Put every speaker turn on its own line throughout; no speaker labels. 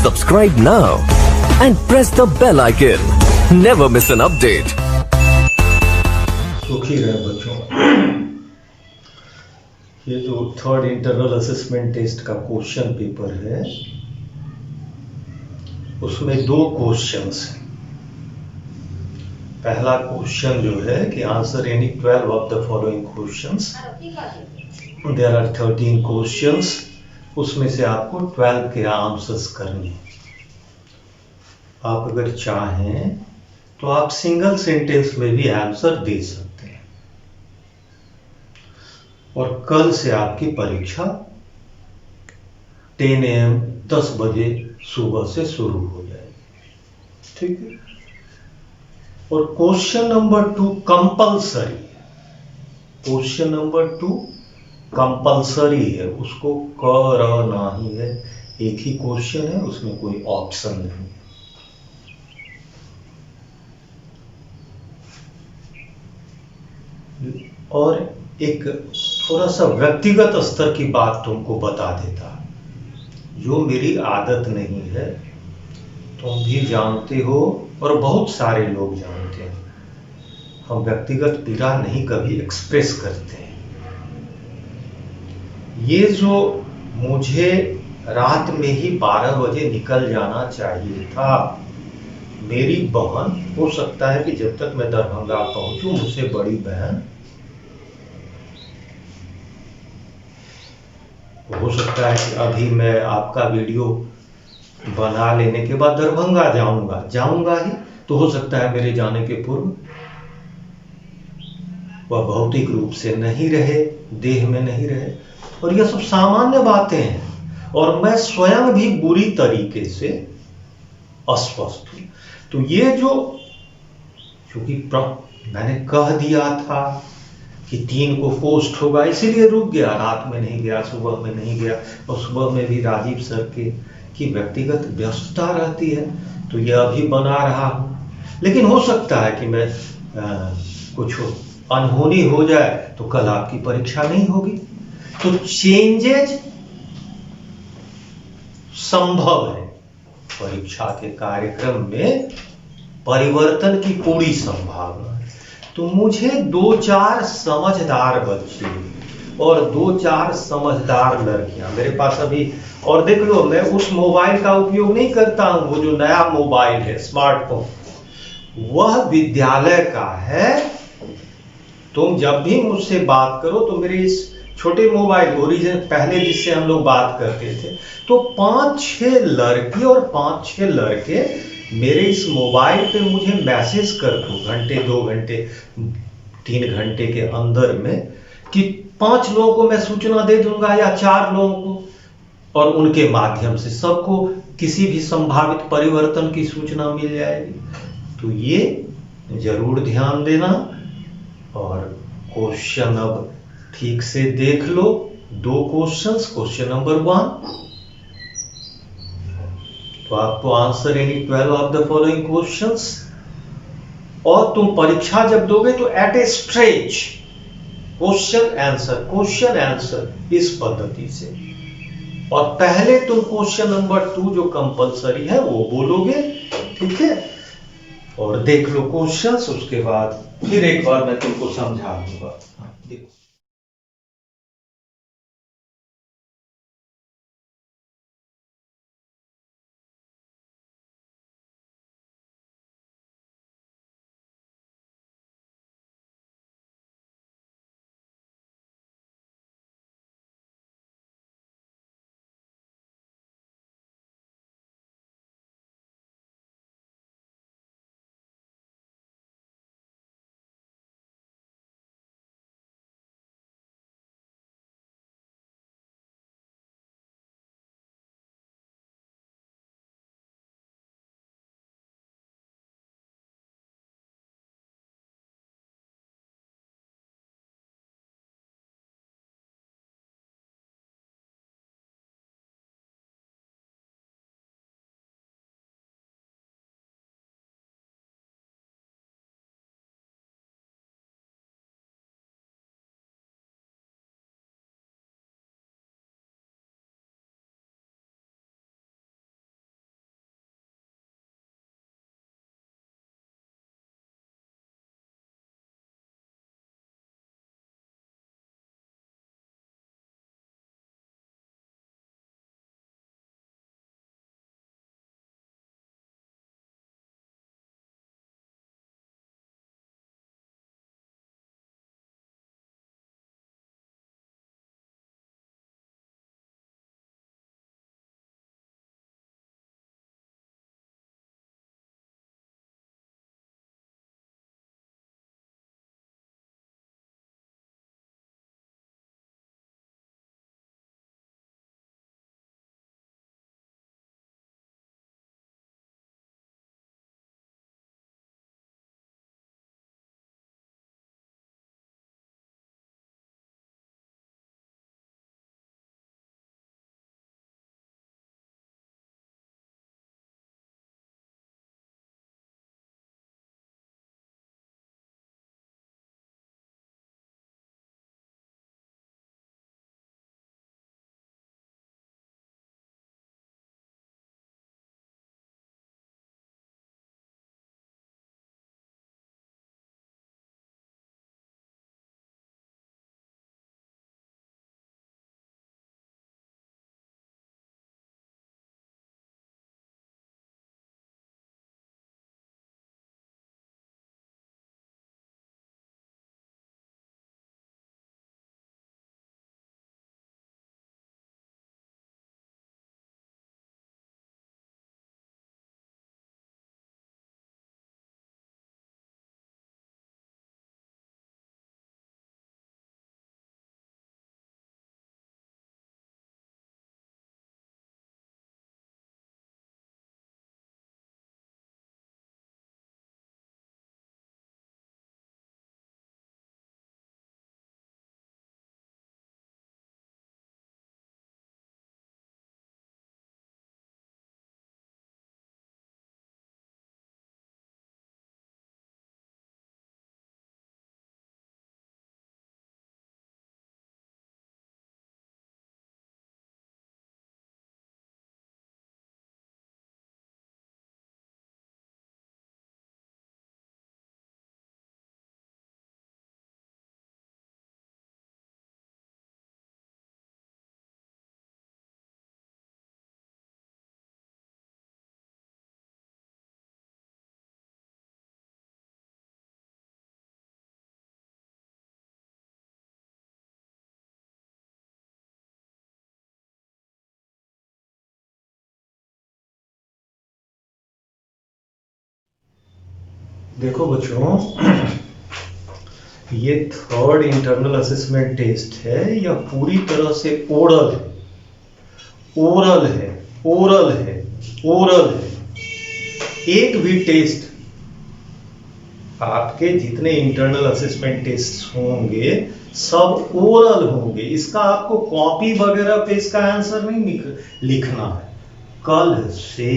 Subscribe now and press the bell icon. Never miss an update.
सुखी रहे बच्चों। ये जो थर्ड इंटरनल असेसमेंट टेस्ट का क्वेश्चन पेपर है उसमें दो क्वेश्चंस हैं। पहला क्वेश्चन जो है कि answer any 12 of the following questions. There are 13 questions, उसमें से आपको 12 के आंसर्स करने हैं। आप अगर चाहें तो आप सिंगल सेंटेंस में भी आंसर दे सकते हैं। और कल से आपकी परीक्षा 10 AM 10 बजे सुबह से शुरू हो जाएगी, ठीक है। और क्वेश्चन नंबर 2 कंपल्सरी है। क्वेश्चन नंबर 2 कंपल्सरी है, उसको करना ही है। एक ही क्वेश्चन है, उसमें कोई ऑप्शन नहीं है। और एक थोड़ा सा व्यक्तिगत स्तर की बात तुमको बता देता, जो मेरी आदत नहीं है, तुम भी जानते हो और बहुत सारे लोग जानते हैं। हम व्यक्तिगत पीड़ा नहीं कभी एक्सप्रेस करते हैं। ये जो मुझे रात में ही 12 बजे निकल जाना चाहिए था, मेरी बहन हो सकता है कि जब तक मैं दरभंगा पहुंचूं, मुझसे बड़ी बहन हो सकता है कि अभी मैं आपका वीडियो बना लेने के बाद दरभंगा जाऊंगा ही, तो हो सकता है मेरे जाने के पूर्व वह भौतिक रूप से नहीं रहे, देह में नहीं रहे। और यह सब सामान्य बातें हैं, और मैं स्वयं भी बुरी तरीके से अस्वस्थ हूं। तो ये जो, क्योंकि मैंने कह दिया था कि 3 को पोस्ट होगा, इसीलिए रुक गया। रात में नहीं गया, सुबह में नहीं गया, और सुबह में भी राजीव सर की व्यक्तिगत व्यस्तता रहती है, तो यह अभी बना रहा हूं। लेकिन हो सकता है कि मैं कुछ अनहोनी हो जाए तो कल आपकी परीक्षा नहीं होगी। तो चेंजेज संभव है, परीक्षा के कार्यक्रम में परिवर्तन की पूरी संभावना है। तो मुझे 2-4 समझदार बच्चे और 2-4 समझदार लड़कियां मेरे पास अभी, और देख लो मैं उस मोबाइल का उपयोग नहीं करता हूं, वो जो नया मोबाइल है स्मार्टफोन, वह विद्यालय का है। तुम जब भी मुझसे बात करो तो मेरे इस छोटे मोबाइल ओरिजिनल पहले जिससे हम लोग बात करते थे, तो 5-6 लड़की और 5-6 लड़के मेरे इस मोबाइल पे मुझे मैसेज कर दो, घंटे 2 घंटे 3 घंटे के अंदर में, कि 5 लोगों को मैं सूचना दे दूंगा या 4 लोगों को, और उनके माध्यम से सबको किसी भी संभावित परिवर्तन की सूचना मिल जाएगी। तो ये जरूर ध्यान देना। और क्वेश्चन अब ठीक से देख लो, 2 क्वेश्चंस। क्वेश्चन नंबर 1, तो आपको answer any 12 of the following questions. और तुम परीक्षा जब दोगे तो एट ए स्ट्रेच क्वेश्चन आंसर इस पद्धति से। और पहले तुम क्वेश्चन नंबर 2 जो कंपलसरी है वो बोलोगे, ठीक है। और देख लो क्वेश्चंस, उसके बाद फिर एक बार मैं तुमको समझा दूंगा। देखो। देखो बच्चों, ये थर्ड इंटरनल असेसमेंट टेस्ट है, यह पूरी तरह से ओरल है, ओरल है, ओरल है, ओरल है। एक भी टेस्ट, आपके जितने इंटरनल असेसमेंट टेस्ट होंगे सब ओरल होंगे। इसका आपको कॉपी वगैरह पे इसका आंसर नहीं लिखना है। कल से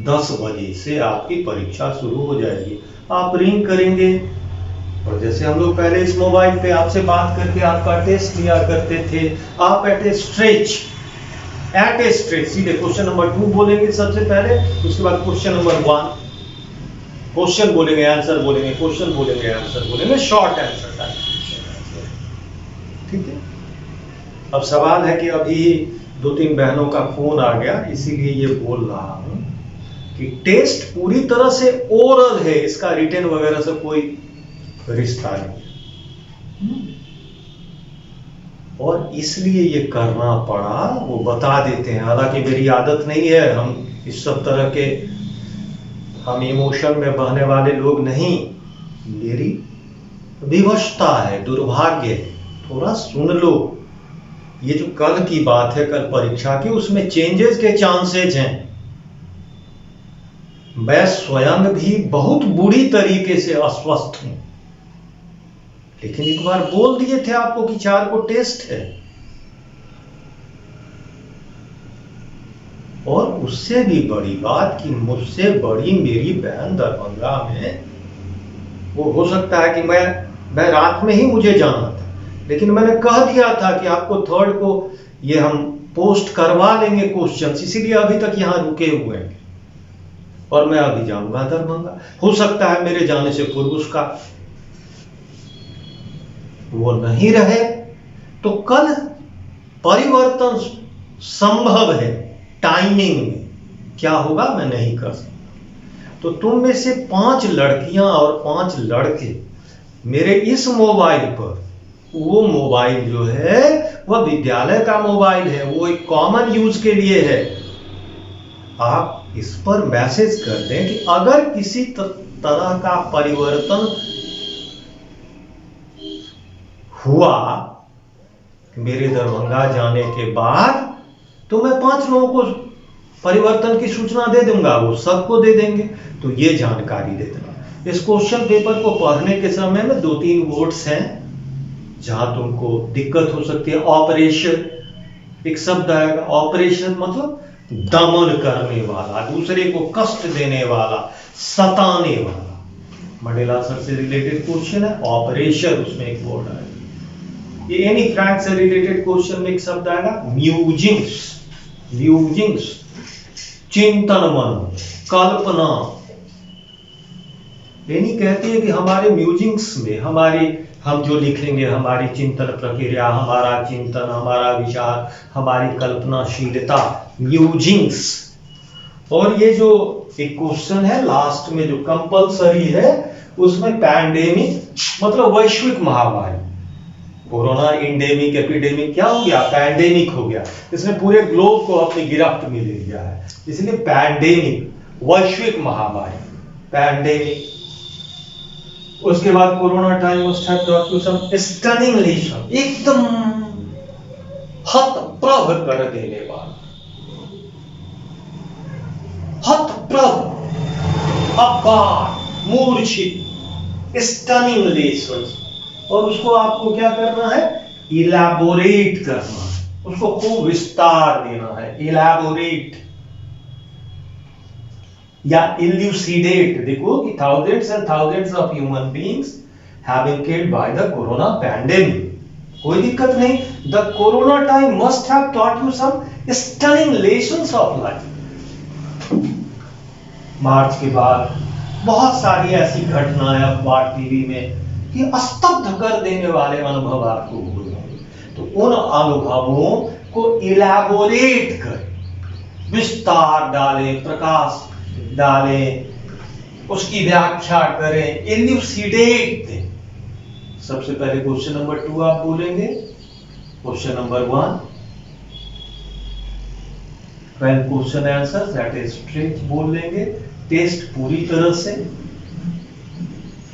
10 बजे से आपकी परीक्षा शुरू हो जाएगी। आप रिंग करेंगे और जैसे हम लोग पहले इस मोबाइल पे आपसे बात करके आपका टेस्ट लिया करते थे, आप एट ए स्ट्रेच, सीधे क्वेश्चन नंबर 2 बोलेंगे सबसे पहले, उसके बाद क्वेश्चन नंबर 1, क्वेश्चन बोलेंगे, आंसर बोलेंगे, क्वेश्चन बोलेंगे, आंसर बोलेंगे, शॉर्ट आंसर। ठीक है। अब सवाल है कि अभी 2-3 बहनों का फोन आ गया, इसीलिए ये बोल रहा हूं कि टेस्ट पूरी तरह से ओरल है, इसका रिटन वगैरह से कोई रिश्ता नहीं। और इसलिए ये करना पड़ा, वो बता देते हैं। हालांकि मेरी आदत नहीं है, हम इस सब तरह के, हम इमोशन में बहने वाले लोग नहीं, मेरी विवशता है, दुर्भाग्य है। थोड़ा सुन लो। ये जो कल की बात है, कल परीक्षा की, उसमें चेंजेस के चांसेस हैं। मैं स्वयं भी बहुत बुरी तरीके से अस्वस्थ हूं, लेकिन एक बार बोल दिए थे आपको कि 4 को टेस्ट है। और उससे भी बड़ी बात कि मुझसे बड़ी मेरी बहन दरभंगा में, वो हो सकता है कि मैं रात में ही मुझे जाना था, लेकिन मैंने कह दिया था कि आपको 3rd को ये हम पोस्ट करवा लेंगे क्वेश्चन, इसीलिए अभी तक यहां रुके हुए हैं। और मैं अभी जाऊंगा दरभंगा, हो सकता है मेरे जाने से पूर्व उसका वो नहीं रहे, तो कल परिवर्तन संभव है। टाइमिंग में क्या होगा मैं नहीं कर सकता। तो तुम में से 5 लड़कियां और 5 लड़के मेरे इस मोबाइल पर, वो मोबाइल जो है वह विद्यालय का मोबाइल है, वो एक कॉमन यूज के लिए है, आप इस पर मैसेज कर दें कि अगर किसी तरह का परिवर्तन हुआ मेरे दरभंगा जाने के बाद, तो मैं 5 लोगों को परिवर्तन की सूचना दे दूंगा, वो सबको दे देंगे। तो ये जानकारी दे देना। इस क्वेश्चन पेपर को पढ़ने के समय में 2-3 वर्ड्स हैं जहां तुमको दिक्कत हो सकती है। ऑपरेशन, एक शब्द आएगा, ऑपरेशन मतलब दमन करने वाला, दूसरे को कष्ट देने वाला, सताने वाला। मंडेला सर से रिलेटेड क्वेश्चन है, ऑपरेशन, उसमें एक वर्ड आएगा। ये एनी फ्रैंक से रिलेटेड क्वेश्चन में एक शब्द आएगा, म्यूजिंग्स, म्यूजिंग्स, चिंतन मन, कल्पना। एनी कहती है कि हमारे म्यूजिंग्स में, हम जो लिखेंगे, हमारी चिंतन प्रक्रिया, हमारा चिंतन, हमारा विचार, हमारी कल्पनाशीलता, म्यूजिंग्स। और ये जो एक क्वेश्चन है लास्ट में जो कंपलसरी है, उसमें पैंडेमिक मतलब वैश्विक महामारी, कोरोना इंडेमिक, एपिडेमिक क्या हो गया, पैंडेमिक हो गया। इसने पूरे ग्लोब को अपनी गिरफ्त में ले लिया है, इसलिए पैंडेमिक, वैश्विक महामारी, पैंडेमिक। उसके बाद corona time must have brought you some stunning lesson, एकदम हतप्रभ कर देने वाला, हतप्रभ, अपार, मूर्छित, स्टनिंग लेसन। और उसको आपको क्या करना है, इलैबोरेट करना है, उसको खूब विस्तार देना है, इलैबोरेट या इल्यूसिडेट। देखो कि thousands and thousands of human beings have been killed by the corona pandemic, कोई दिक्कत नहीं। The corona time must have taught you some stunning lessons of life। मार्च के बाद बहुत सारी ऐसी घटनाएं अखबार, टीवी में कि स्तब्ध कर देने वाले अनुभव आपको हुए होंगे। तो उन अनुभवों को इलैबोरेट करें, विस्तार डालें, प्रकाश डालें, उसकी व्याख्या करें, इल्यूसिडेट दें। सबसे पहले क्वेश्चन नंबर 2 आप बोलेंगे, question number 1 when question answers that is straight बोल लेंगे। टेस्ट पूरी तरह से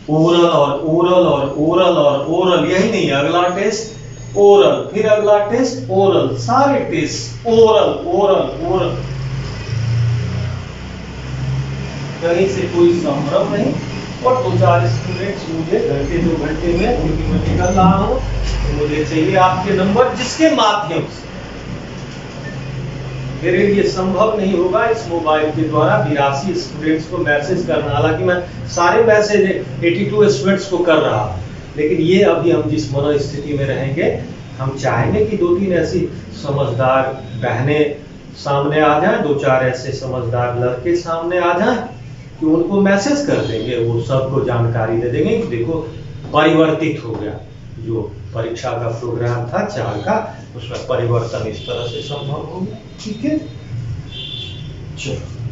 ओरल और ओरल और ओरल और ओरल, यही नहीं, अगला टेस्ट ओरल, फिर अगला टेस्ट ओरल, सारे टेस्ट ओरल ओरल ओरल, कहीं से कोई संभ्रम नहीं। और 2-4 स्टूडेंट्स मुझे घंटे 2 घंटे में उनकी मैं निकल रहा हूँ, तो मुझे चाहिए आपके नंबर, जिसके माध्यम से मेरे लिए संभव नहीं होगा इस मोबाइल के द्वारा 82 स्टूडेंट्स को मैसेज करना। हालांकि मैं सारे मैसेज 82 स्टूडेंट्स को कर रहा हूं, लेकिन ये अभी हम जिस मनोस्थिति में रहेंगे, हम चाहेंगे कि 2-3 ऐसी समझदार बहनें सामने आ जाएं, 2-4 ऐसे समझदार लड़के सामने आ जाएं कि उनको मैसेज कर देंगे, वो सबको जानकारी दे देंगे कि देखो परिवर्तित हो गया, जो परीक्षा का प्रोग्राम था 4 का, उसमें परिवर्तन इस तरह से संभव हो गया। ठीक है, चलो।